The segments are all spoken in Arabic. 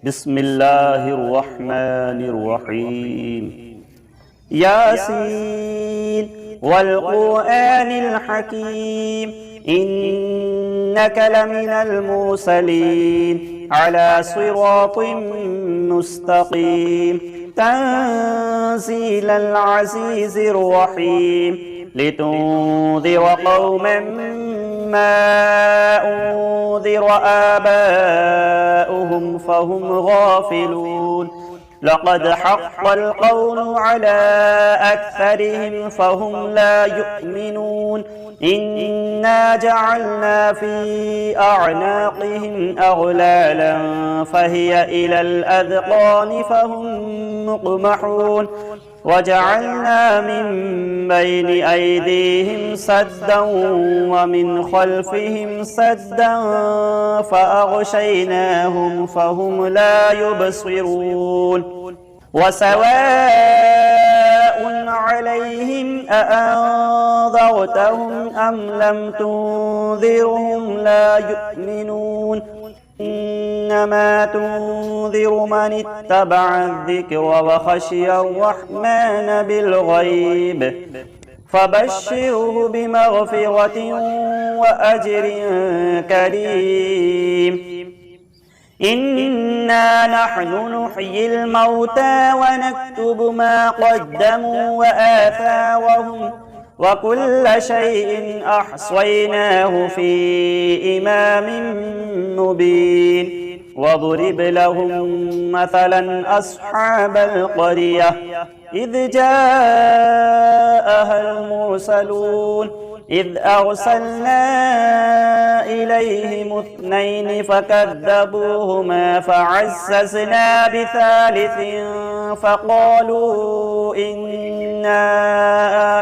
بسم الله الرحمن الرحيم ياسين والقرآن الحكيم إنك لمن المرسلين على صراط مستقيم تنزيل العزيز الرحيم لتنذر قوما ما أنذر آباؤهم فهم غافلون لقد حق القول على أكثرهم فهم لا يؤمنون إنا جعلنا في أعناقهم أغلالا فهي إلى الأذقان فهم مقمحون وجعلنا من بين أيديهم سدا ومن خلفهم سدا فأغشيناهم فهم لا يبصرون وسواء عليهم أأنذرتهم أم لم تنذرهم لا يؤمنون إنما تنذر من اتبع الذكر وخشي الرحمن بالغيب فبشره بمغفرة وأجر كريم إنا نحن نحيي الموتى ونكتب ما قدموا وآثارهم وكل شيء أحصيناه في إمام مبين واضرب لهم مثلا أصحاب القرية إذ جاءها المرسلون إذ أرسلنا إليهم اثنين فكذبوهما فعززنا بثالث فقالوا إنا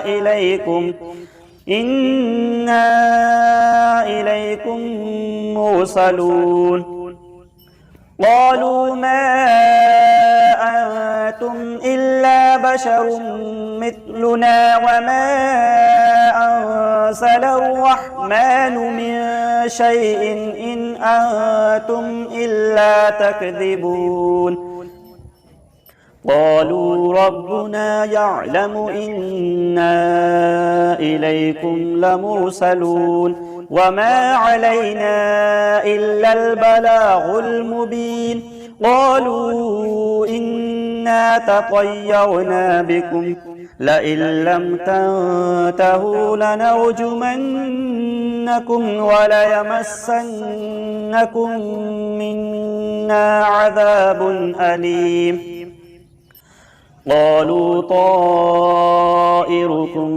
إليكم مرسلون قالوا ما أنتم إلا بشر مثلنا وما أنزل الرحمن من شيء إن أنتم إلا تكذبون قالوا ربنا يعلم إنا إليكم لمرسلون وما علينا إلا البلاغ المبين قالوا إنا تطيرنا بكم لئن لم تنتهوا لنرجمنكم وليمسنكم منا عذاب أليم قالوا طائركم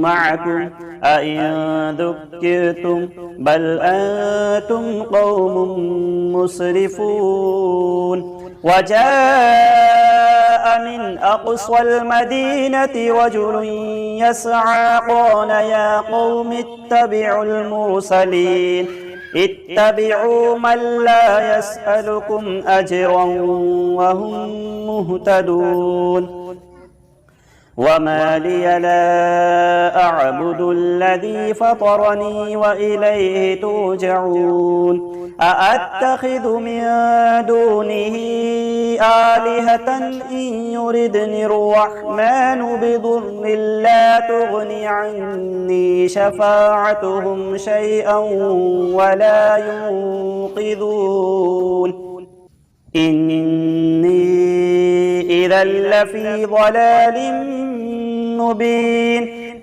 معكم أئن ذكرتم بل أنتم قوم مسرفون وجاء من أقصى المدينة رجل يسعى قال يا قوم اتبعوا المرسلين اتبعوا من لا يسألكم أجرا وهم مهتدون وما لي لا أعبد الذي فطرني وإليه ترجعون أأتخذ من دونه آلهة إن يردني الرحمن بضر لا تغني عني شفاعتهم شيئا ولا ينقذون إني إذا لفي ضلال مبين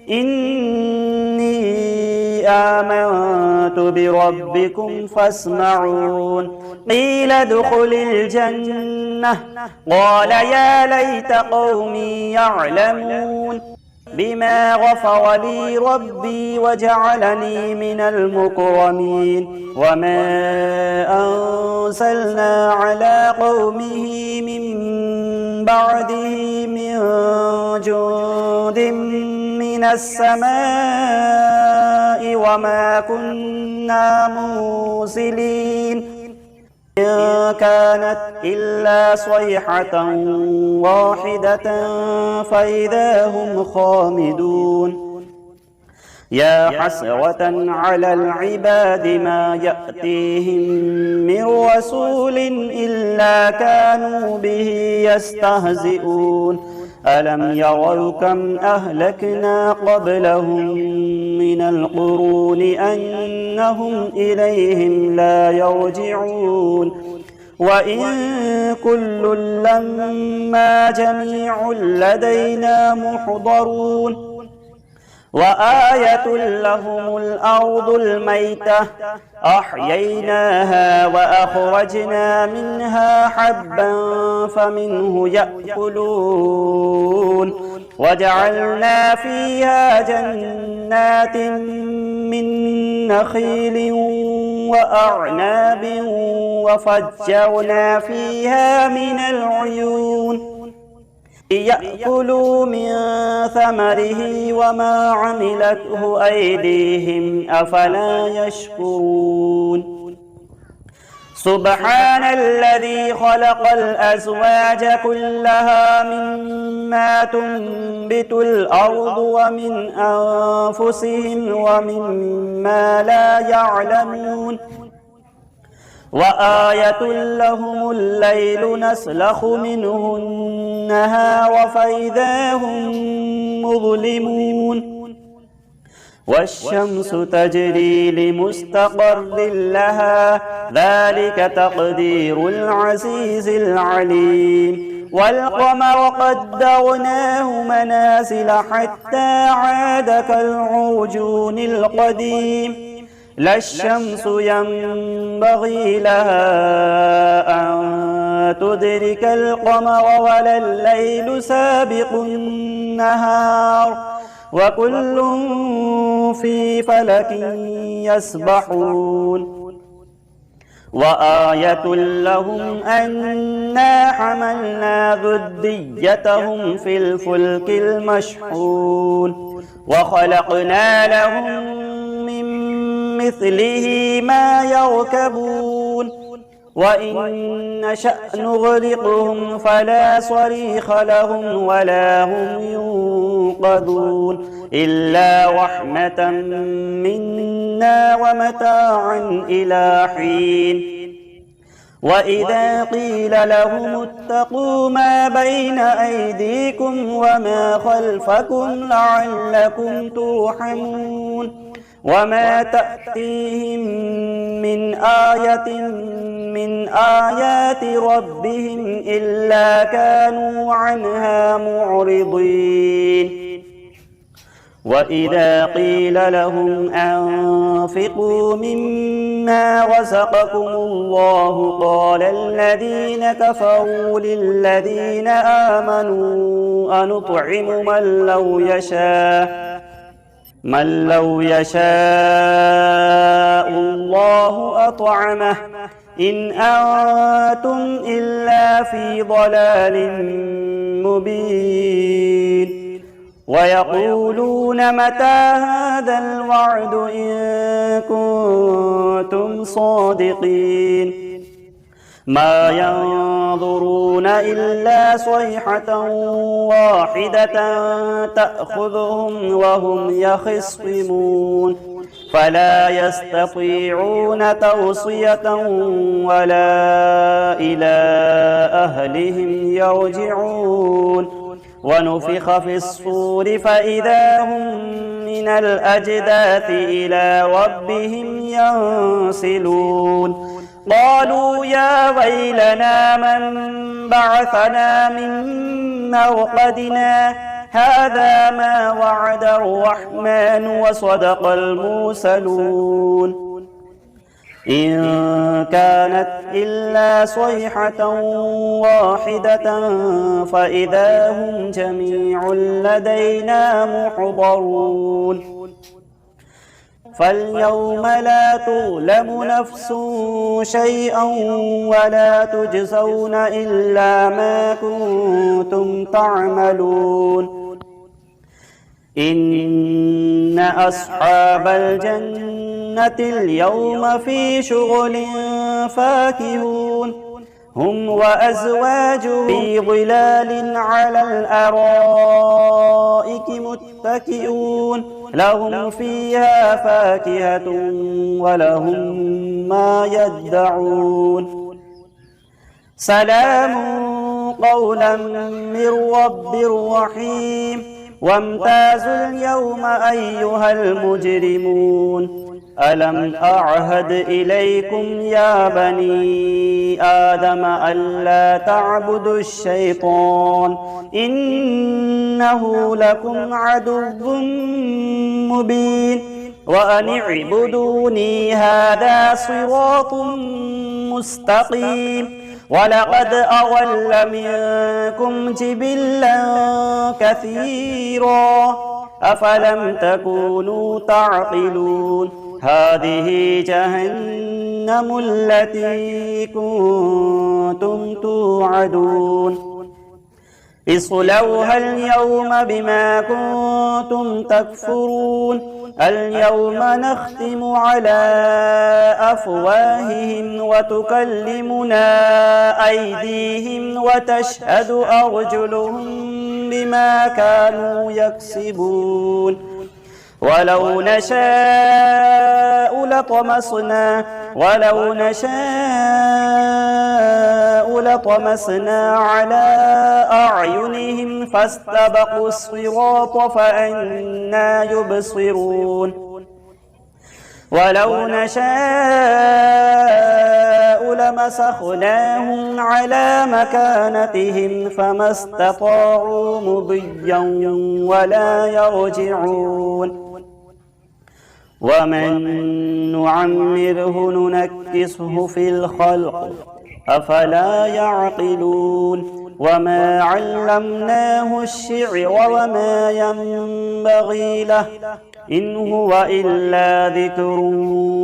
إني آمنت بربكم فاسمعون قيل ادخل الجنة قال يا ليت قومي يعلمون بما غفر لي ربي وجعلني من المكرمين وما أنزلنا على قومه من بعده من جند من السماء وما كنا مرسلين إن كانت إلا صيحة واحدة فإذا هم خامدون يا حسرة على العباد ما يأتيهم من رسول إلا كانوا به يستهزئون ألم يروا كم أهلكنا قبلهم من القرون أنهم إليهم لا يرجعون وإن كل لما جميع لدينا محضرون وآية لهم الأرض الميتة أحييناها وأخرجنا منها حبا فمنه يأكلون وجعلنا فيها جنات من نخيل وأعناب وفجرنا فيها من العيون ليأكلوا من ثمره وما عملته أيديهم أفلا يشكرون سبحان الذي خلق الأزواج كلها مما تنبت الأرض ومن أنفسهم ومما لا يعلمون وآية لهم الليل نسلخ منه النهار فإذا هم مظلمون والشمس تجري لمستقر لها ذلك تقدير العزيز العليم والقمر قدرناه منازل حتى عاد كالعرجون القديم لا الشمس ينبغي لها أن تدرك القمر ولا الليل سابق النهار وكل في فلك يسبحون وآية لهم أنا حملنا ذريتهم في الفلك المشحون وخلقنا لهم من مثله ما يركبون وإن نشأ نغرقهم فلا صريخ لهم ولا هم ينقذون إلا رحمة منا ومتاعا إلى حين وإذا قيل لهم اتقوا ما بين أيديكم وما خلفكم لعلكم ترحمون وما تأتيهم من آية من آيات ربهم إلا كانوا عنها معرضين وإذا قيل لهم أنفقوا مما رزقكم الله قال الذين كفروا للذين آمنوا أنطعم من لو يشاء الله أطعمه إن أنتم إلا في ضلال مبين ويقولون متى هذا الوعد إن كنتم صادقين ما ينظرون إلا صيحة واحدة تأخذهم وهم يخصمون فلا يستطيعون توصية ولا إلى أهلهم يرجعون ونفخ في الصور فإذا هم من الأجداث إلى ربهم ينسلون قالوا يا ويلنا من بعثنا من مرقدنا هذا ما وعد الرحمن وصدق المرسلون إن كانت إلا صيحة واحدة فإذا هم جميع لدينا محضرون فاليوم لا تظلم نفس شيئا ولا تجزون إلا ما كنتم تعملون إن أصحاب الجنة اليوم في شغل فاكهون هم وأزواجهم في ظلال على الأرائك متكئون لهم فيها فاكهة ولهم ما يدعون سلام قولا من رب رحيم وامتازوا اليوم أيها المجرمون ألم أعهد إليكم يا بني آدم ألا تعبدوا الشيطان إنه لكم عدو مبين وأن اعبدوني هذا صراط مستقيم ولقد أضل منكم جبلا كثيرا أفلم تكونوا تعقلون هذه جهنم التي كنتم توعدون اصلوها اليوم بما كنتم تكفرون اليوم نختم على أفواههم وتكلمنا أيديهم وتشهد أرجلهم بما كانوا يكسبون ولو نشاء لطمسنا على أعينهم فاستبقوا الصراط فأنى يبصرون ولو نشاء لمسخناهم على مكانتهم فما استطاعوا مضيا ولا يرجعون ومن نعمره ننكسه في الخلق أفلا يعقلون وما علمناه الشعر وما ينبغي له إن هو إلا ذكر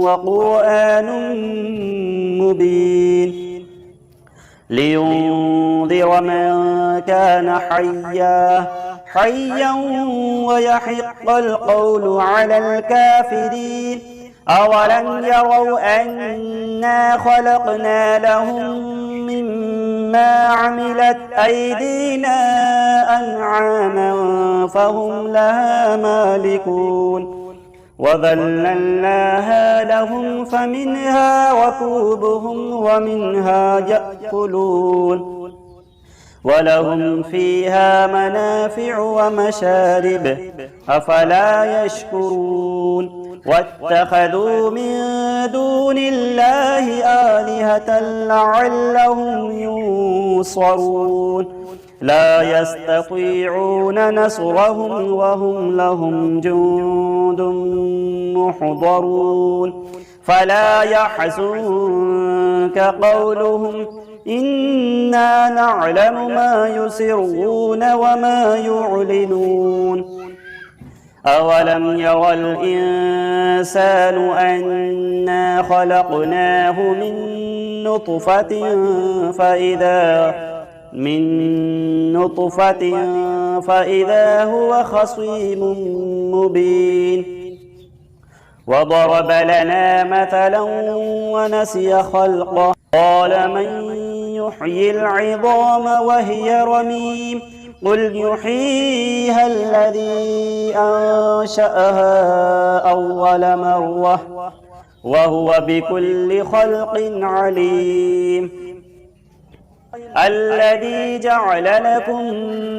وقرآن مبين لينذر من كان حيا ويحق القول على الكافرين أولم يروا أنا خلقنا لهم مما عملت أيدينا أنعاما فهم لها مالكون وذللناها لهم فمنها ركوبهم ومنها يأكلون ولهم فيها منافع ومشارب أفلا يشكرون واتخذوا من دون الله آلهة لعلهم ينصرون لا يستطيعون نصرهم وهم لهم جند محضرون فلا يحزنك قولهم إنا نعلم ما يسرون وما يعلنون أولم ير الإنسان أنا خلقناه من نطفة فإذا هو خصيم مبين وضرب لنا مثلا ونسي خلقه قال من يحيي العظام وهي رميم قل يحييها الذي أنشأها أول مرة وهو بكل خلق عليم الذي جعل لكم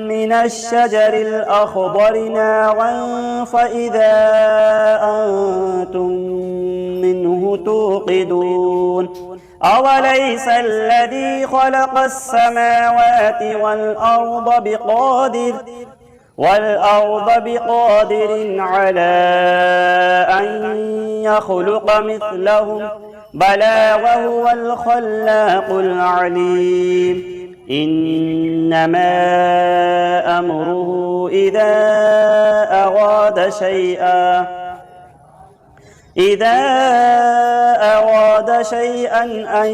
من الشجر الأخضر نارا فإذا أنتم منه توقدون أوليس الذي خلق السماوات والأرض بقادر على أن يخلق مثلهم بلى وهو الخلاق العليم إنما أمره إذا أراد شيئا أن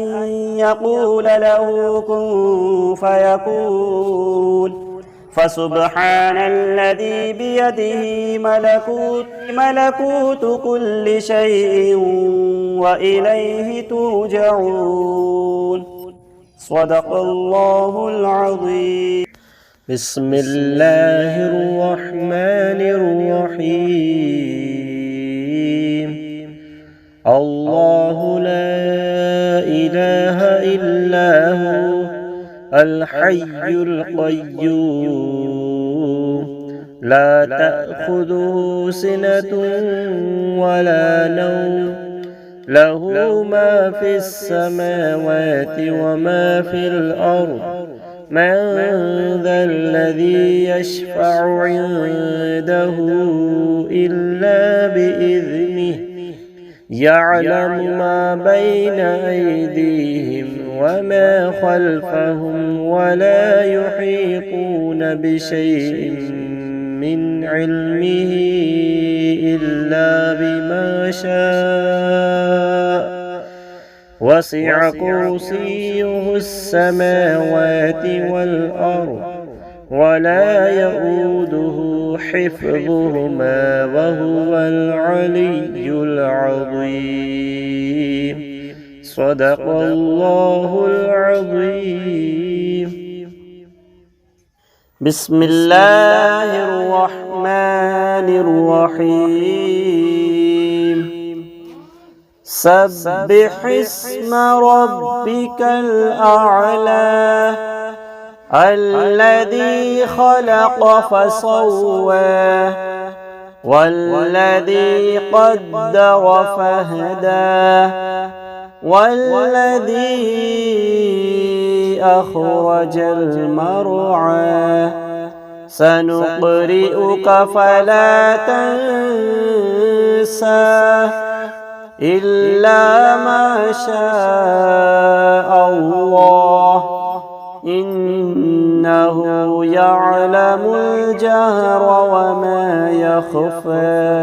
يقول له كن فيكون فسبحان الذي بيده ملكوت كل شيء وإليه ترجعون صدق الله العظيم. بسم الله الرحمن الرحيم. الله لا إله إلا هو الحي القيوم لا تأخذه سنة ولا نوم له ما في السماوات وما في الأرض من ذا الذي يشفع عنده إلا بإذنه يعلم ما بين أيديهم وما خلفهم ولا يحيطون بشيء من علمه إلا بما شاء وسع كرسيه السماوات والأرض ولا يؤوده حفظهما وهو العلي العظيم. صدق الله العظيم. بسم الله الرحمن الرحيم. سبح اسم ربك الأعلى الذي خلق فسوى والذي قدر فهدى والذي أخرج المرعى سنقرئك فلا تنسى إلا ما شاء الله إنه يعلم الجهر وما يخفى.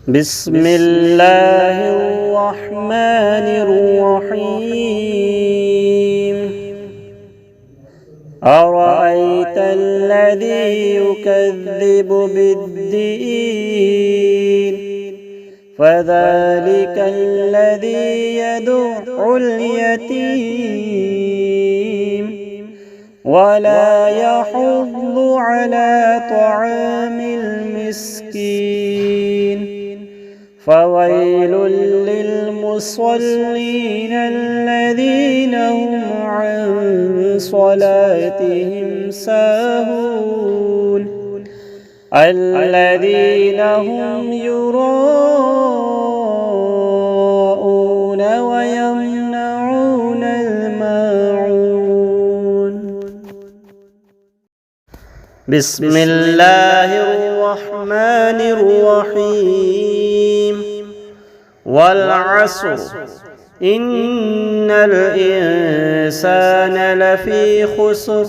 بسم الله الرحمن الرحيم. أرأيت الذي يكذب بالدين فذلك الذي يدع اليتيم ولا يحض على طعام المسكين فويل للمصلين الذين هم عن صلاتهم ساهون الذين هم يراءون ويمنعون الماعون. بسم الله الرحمن الرحيم. والعصر إن الإنسان لفي خسر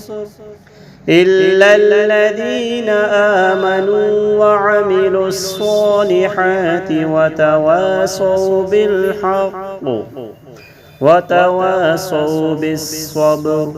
إلا الذين آمنوا وعملوا الصالحات وتواصوا بالحق وتواصوا بالصبر